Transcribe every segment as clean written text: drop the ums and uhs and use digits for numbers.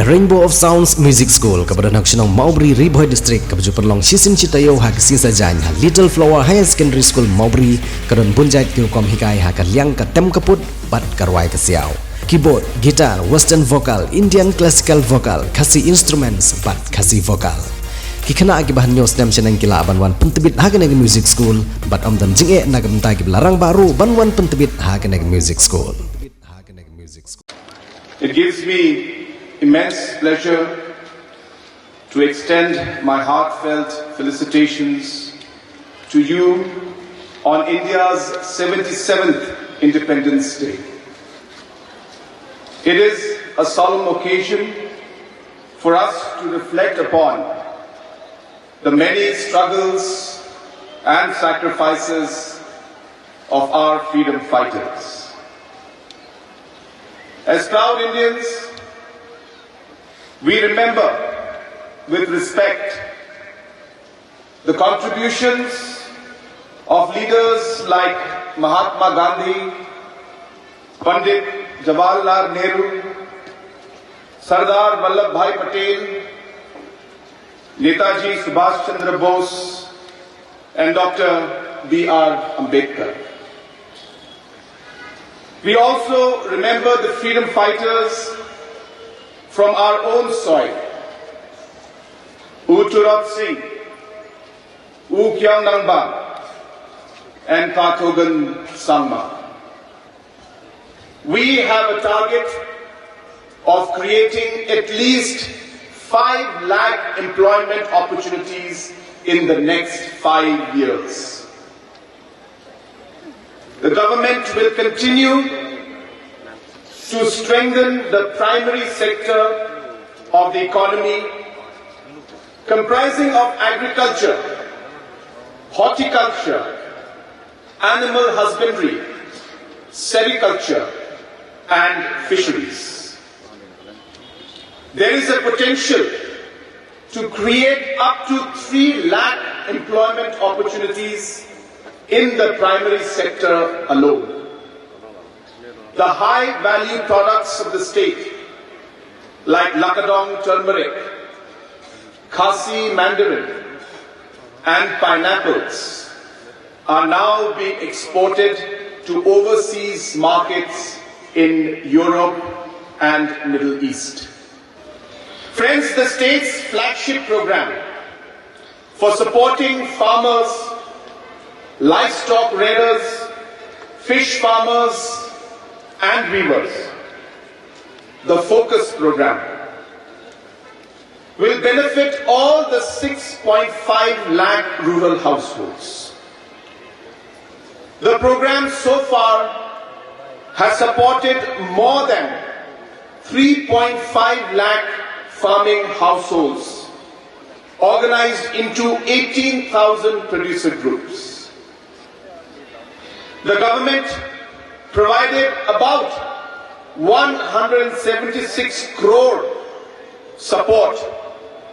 Rainbow of Sounds Music School kepada nak Shillong Maubri Bhoi District kepada perlong sisim citayo hak sisa jan Little Flower Higher Secondary School Maubri kedan bunjait kirukom hikai hak liang ka tem kaput bat karwai kesiau keyboard, guitar, western vocal, Indian classical vocal, khasi instruments bat khasi vocal kikena akibahan news nem senang kila banwan pentebit hak neg music school bat amdan jinge nagam ta kibla Rangbah banwan pentebit hak neg music school. It gives me immense pleasure to extend my heartfelt felicitations to you on India's 77th Independence Day. It is a solemn occasion for us to reflect upon the many struggles and sacrifices of our freedom fighters. As proud Indians, we remember with respect the contributions of leaders like Mahatma Gandhi, Pandit Jawaharlal Nehru, Sardar Vallabhbhai Patel, Netaji Subhash Chandra Bose, and Dr. B.R. Ambedkar. We also remember the freedom fighters from our own soil, U Turab Singh, U Kyang Nongbah, and Pathogan Sangma. We have a target of creating at least 5 lakh employment opportunities in the next 5 years. The government will continue to strengthen the primary sector of the economy, comprising of agriculture, horticulture, animal husbandry, sericulture, and fisheries. There is a potential to create up to 3 lakh employment opportunities in the primary sector alone. The high-value products of the state, like Lakadong turmeric, Khasi mandarin, and pineapples, are now being exported to overseas markets in Europe and Middle East. Friends, the state's flagship program for supporting farmers, livestock rearers, fish farmers, and weavers, the Focus program, will benefit all the 6.5 lakh rural households. The program so far has supported more than 3.5 lakh farming households, organized into 18,000 producer groups. The government provided about 176 crore support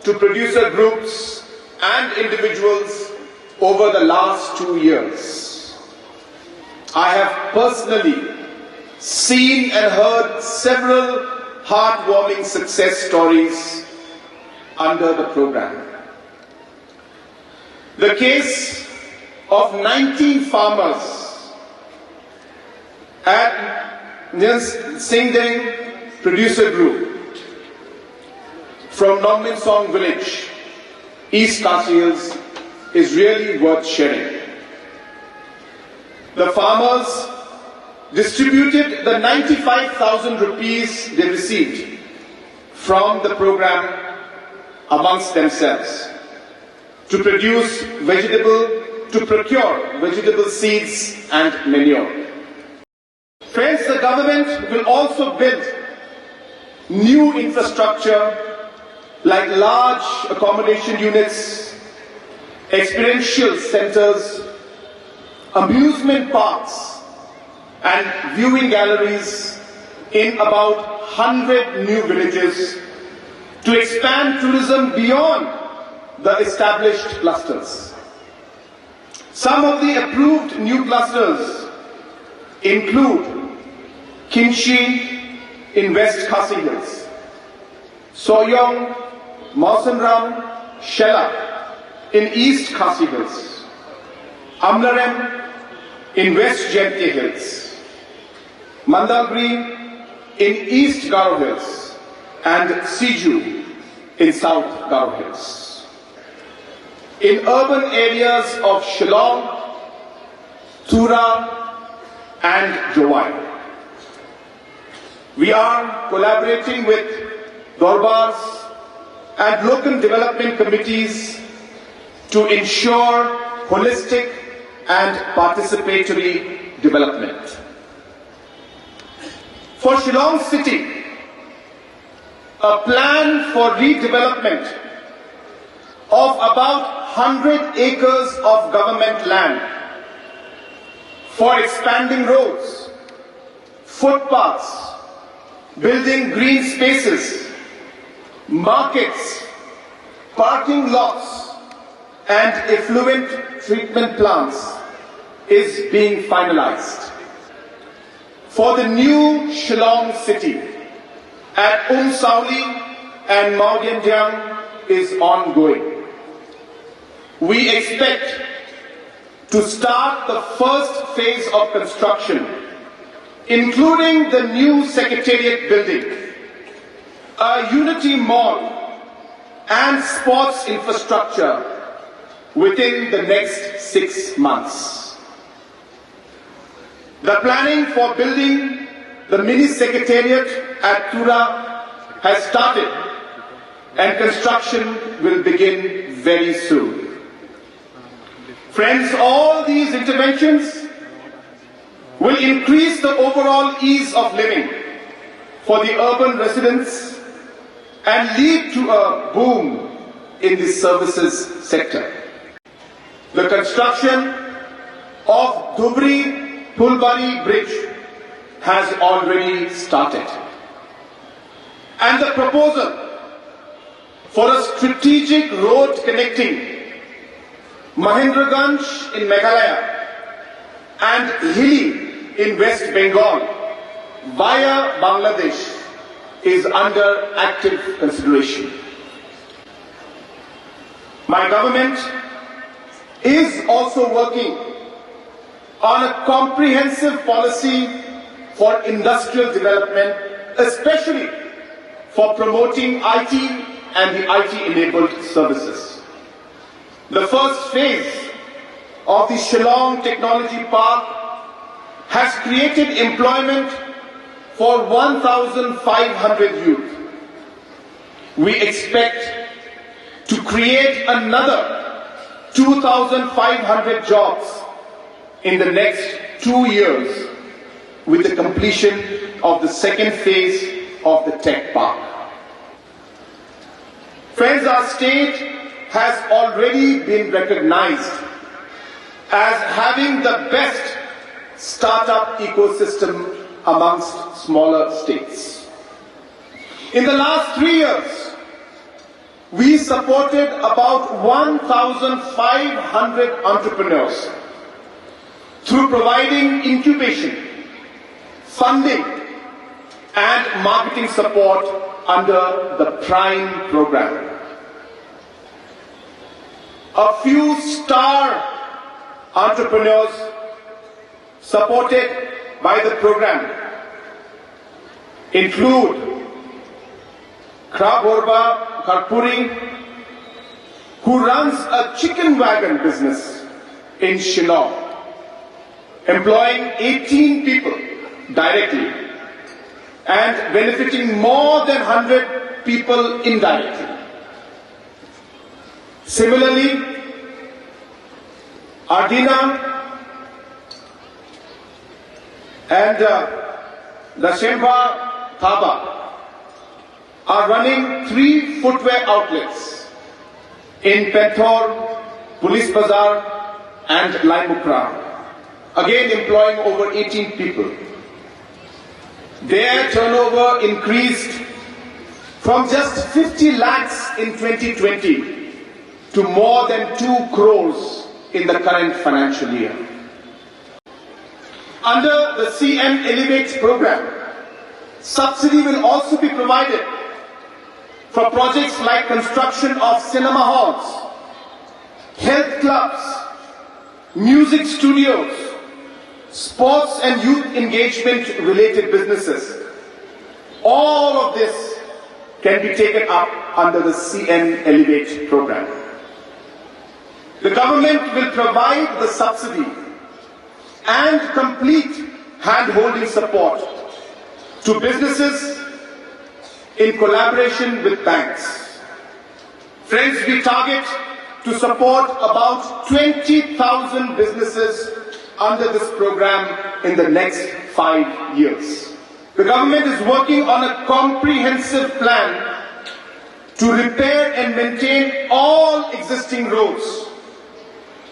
to producer groups and individuals over the last 2 years. I have personally seen and heard several heartwarming success stories under the program. The case of 19 farmers at Singdeng Producer Group from Nongpoh village, East Khasi Hills, is really worth sharing. The farmers distributed the 95,000 rupees they received from the program amongst themselves to procure vegetable seeds and manure. Friends, the government will also build new infrastructure like large accommodation units, experiential centers, amusement parks, and viewing galleries in about 100 new villages to expand tourism beyond the established clusters. Some of the approved new clusters include Kinshi in West Khasi Hills, Soyong, Mausanram, Shella in East Khasi Hills, Amlarem in West Jylla Hills, Mandalgri in East Garo Hills, and Siju in South Garo Hills. In urban areas of Shillong, Tura, and Bhoi, we are collaborating with Dorbars and local development committees to ensure holistic and participatory development. For Shillong City, a plan for redevelopment of about 100 acres of government land for expanding roads, footpaths, building green spaces, markets, parking lots, and effluent treatment plants is being finalized. For the new Shillong City at Sauli and Maodianjiang is ongoing. We expect to start the first phase of construction, including the new Secretariat building, a Unity Mall, and sports infrastructure within the next 6 months. The planning for building the mini Secretariat at Tura has started, and construction will begin very soon. Friends, all these interventions will increase the overall ease of living for the urban residents and lead to a boom in the services sector. The construction of Dhubri-Phulbari Bridge has already started. And the proposal for a strategic road connecting Mahendraganj in Meghalaya and Hilli in West Bengal via Bangladesh is under active consideration. My government is also working on a comprehensive policy for industrial development, especially for promoting IT and the IT-enabled services. The first phase of the Shillong Technology Park has created employment for 1,500 youth. We expect to create another 2,500 jobs in the next 2 years with the completion of the second phase of the tech park. Friends, our state has already been recognized as having the best startup ecosystem amongst smaller states. In the last 3 years, we supported about 1,500 entrepreneurs through providing incubation, funding, and marketing support under the Prime program. A few star entrepreneurs supported by the program include Kraborba Karpuri, who runs a chicken wagon business in Shillong, employing 18 people directly and benefiting more than 100 people indirectly. Similarly, Ardina and the sngewbha Thaba are running 3 footwear outlets in Penthor, Police Bazaar and Laimukra, again employing over 18 people. Their turnover increased from just 50 lakhs in 2020 to more than 2 crores in the current financial year. Under the CM Elevate program, subsidy will also be provided for projects like construction of cinema halls, health clubs, music studios, sports and youth engagement related businesses. All of this can be taken up under the CN Elevate program. The government will provide the subsidy and complete hand-holding support to businesses in collaboration with banks. Friends, we target to support about 20,000 businesses under this program in the next 5 years. The government is working on a comprehensive plan to repair and maintain all existing roads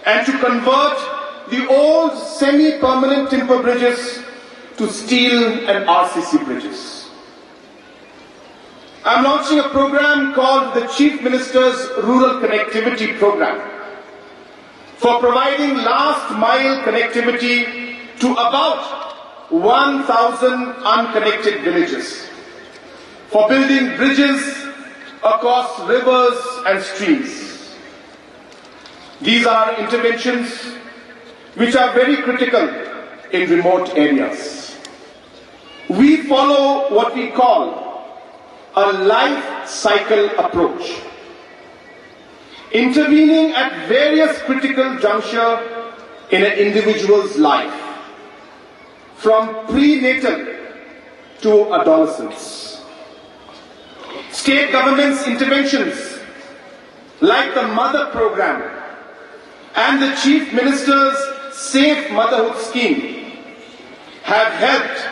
and to convert the old semi-permanent timber bridges to steel and RCC bridges. I'm launching a program called the Chief Minister's Rural Connectivity Program for providing last mile connectivity to about 1,000 unconnected villages, for building bridges across rivers and streams. These are interventions which are very critical in remote areas. We follow what we call a life cycle approach, intervening at various critical junctures in an individual's life, from prenatal to adolescence. State governments' interventions like the Mother Program and the Chief Minister's Safe Motherhood Scheme have helped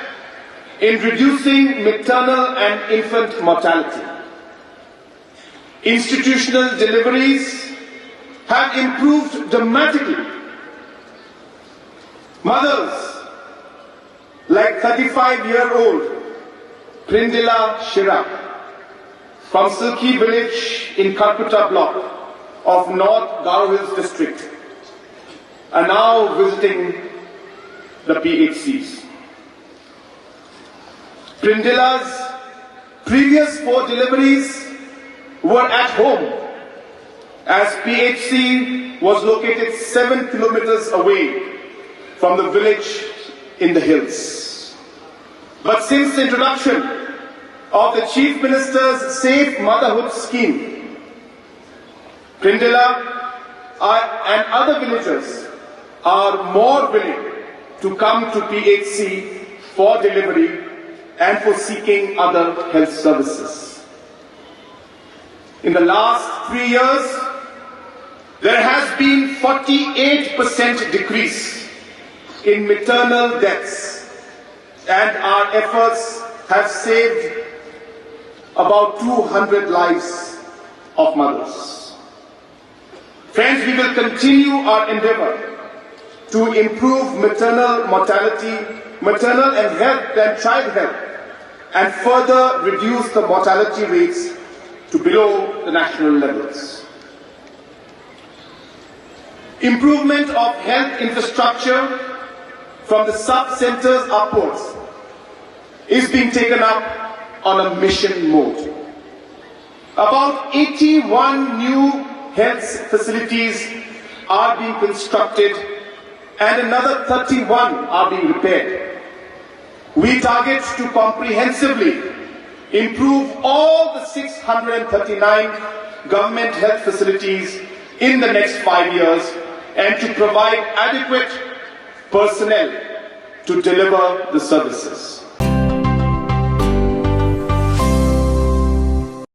in reducing maternal and infant mortality. Institutional deliveries have improved dramatically. Mothers like 35-year-old Prindila Shira from Silki village in Calcutta block of North Garo Hills district are now visiting the PHCs. Prindila's previous 4 deliveries were at home, as PHC was located 7 kilometers away from the village in the hills. But since the introduction of the Chief Minister's Safe Motherhood Scheme, Prindila and other villagers are more willing to come to PHC for delivery and for seeking other health services. In the last 3 years, there has been 48% decrease in maternal deaths, and our efforts have saved about 200 lives of mothers. Friends, we will continue our endeavor to improve maternal mortality, maternal and health and child health, and further reduce the mortality rates to below the national levels. Improvement of health infrastructure from the sub-centers upwards is being taken up on a mission mode. About 81 new health facilities are being constructed and another 31 are being repaired. We target to comprehensively improve all the 639 government health facilities in the next 5 years and to provide adequate personnel to deliver the services.